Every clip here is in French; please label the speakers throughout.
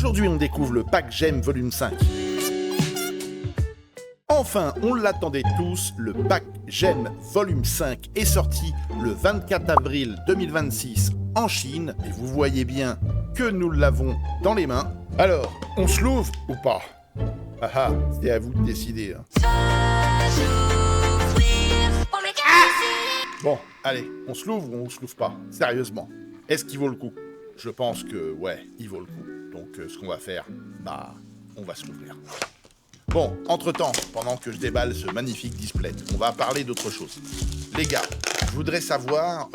Speaker 1: Aujourd'hui, on découvre le pack Gemme volume 5. Enfin, on l'attendait tous, le pack Gemme volume 5 est sorti le 24 avril 2026 en Chine. Et vous voyez bien que nous l'avons dans les mains. Alors, on se l'ouvre ou pas? Ah ah, c'est à vous de décider. Hein. Bon, allez, on se l'ouvre ou on se l'ouvre pas? Sérieusement, est-ce qu'il vaut le coup? Je pense que, ouais, il vaut le coup. Donc, ce qu'on va faire, on va se l'ouvrir. Bon, entre-temps, pendant que je déballe ce magnifique display, on va parler d'autre chose. Les gars, je voudrais savoir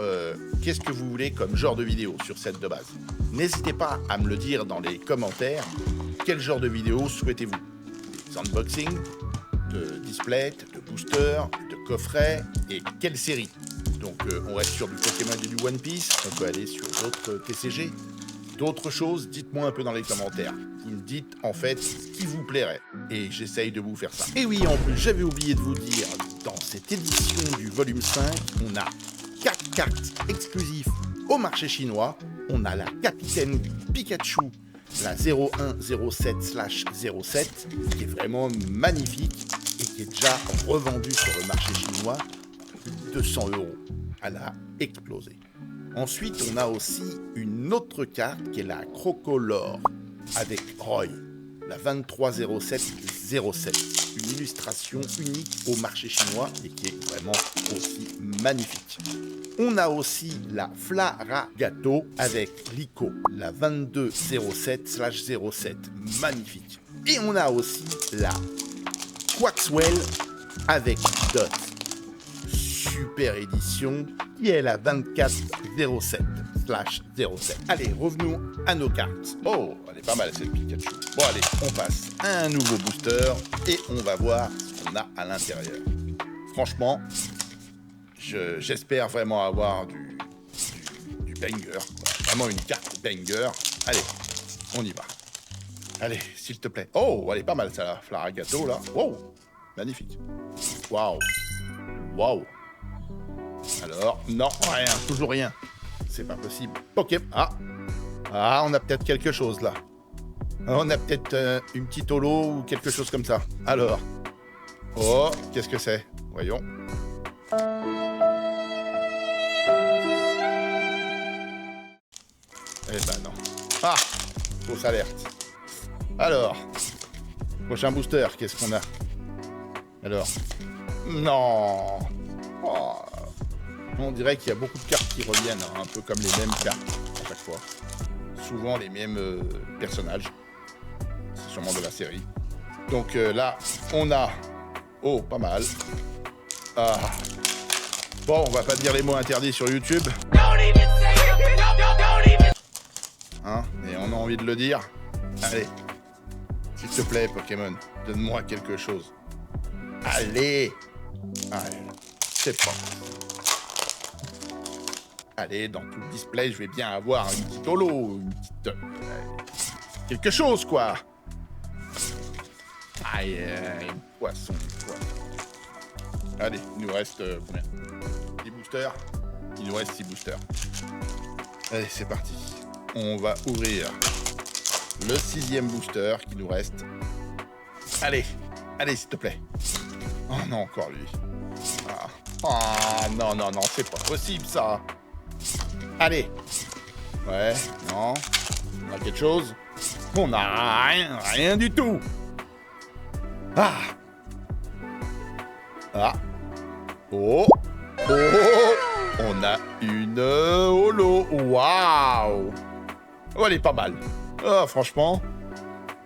Speaker 1: qu'est-ce que vous voulez comme genre de vidéo sur cette de base. N'hésitez pas à me le dire dans les commentaires. Quel genre de vidéo souhaitez-vous? Des unboxings, de displays, de boosters, de coffrets, et quelle série? Donc on reste sur du Pokémon et du One Piece, on peut aller sur d'autres TCG, d'autres choses, dites-moi un peu dans les commentaires. Vous me dites en fait ce qui vous plairait, et j'essaye de vous faire ça. Et oui, en plus, j'avais oublié de vous dire, dans cette édition du volume 5, on a 4 cartes exclusives au marché chinois. On a la Capitaine Pikachu, la 0107/07, qui est vraiment magnifique et qui est déjà revendue sur le marché chinois à plus de 200 €. Elle a explosé. Ensuite, on a aussi une autre carte qui est la Crocolore avec Roy, la 2307/07, une illustration unique au marché chinois et qui est vraiment aussi magnifique. On a aussi la Flaragato avec Lico, la 2207/07, magnifique. Et on a aussi la Quaxwell avec Dot, super édition, qui est la 2407/07. Allez, revenons à nos cartes. Oh, elle est pas mal cette Pikachu. Bon allez, on passe à un nouveau booster et on va voir ce qu'on a à l'intérieur. Franchement, j'espère vraiment avoir du banger, quoi. Vraiment une carte banger. Allez, on y va. Allez, s'il te plaît. Oh, elle est pas mal ça, la Flaragato là. Wow, magnifique. Waouh, waouh. Alors, non, rien, toujours rien. C'est pas possible. Ok, on a peut-être quelque chose là. On a peut-être une petite holo ou quelque chose comme ça. Alors, oh, qu'est-ce que c'est? Voyons. Eh ben non. Ah, fausse alerte. Alors, prochain booster, qu'est-ce qu'on a? Alors, non. Oh. On dirait qu'il y a beaucoup de cartes qui reviennent, hein, un peu comme les mêmes cartes à chaque fois. Souvent les mêmes personnages. C'est sûrement de la série. Donc là, on a... Oh, pas mal. Ah. Bon, on va pas dire les mots interdits sur YouTube. Hein? Et on a envie de le dire. Allez. S'il te plaît, Pokémon, donne-moi quelque chose. Allez. Allez. C'est pas... Allez, dans tout le display, je vais bien avoir une petite holo, une petite... quelque chose, quoi. Aïe, poisson, quoi. Allez, il nous reste combien? 10 boosters. Il nous reste 6 boosters. Allez, c'est parti. On va ouvrir le 6e booster qui nous reste. Allez, allez, s'il te plaît. Oh non, encore lui. Ah, non, non, non, c'est pas possible, ça. Allez. Ouais, non. On a quelque chose? On a rien, rien du tout. Ah. Ah. Oh. Oh. On a une holo. Waouh. Oh, elle est pas mal. Oh, franchement.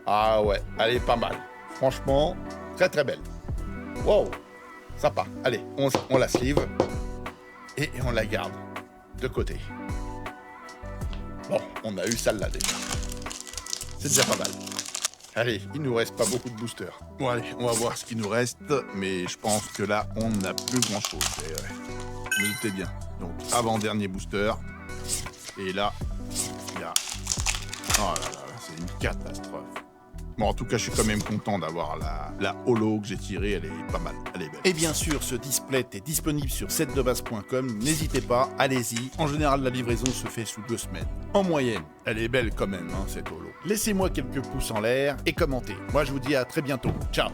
Speaker 1: Ah ouais, elle est pas mal. Franchement, très très belle. Wow. Sympa. Allez, on la sleeve. Et on la garde de côté. Bon, on a eu celle-là déjà. C'est déjà pas mal. Allez, il nous reste pas beaucoup de boosters. Bon allez, on va voir ce qu'il nous reste, mais je pense que là, on n'a plus grand-chose. Je me doutais bien. Donc, avant-dernier booster. Et là, il y a... Oh là là, c'est une catastrophe. Bon, en tout cas, je suis quand même content d'avoir la holo que j'ai tirée, elle est pas mal, elle est belle. Et bien sûr, ce display est disponible sur setdebase.com, n'hésitez pas, allez-y. En général, la livraison se fait sous 2 semaines. En moyenne, elle est belle quand même, hein, cette holo. Laissez-moi quelques pouces en l'air et commentez. Moi, je vous dis à très bientôt. Ciao.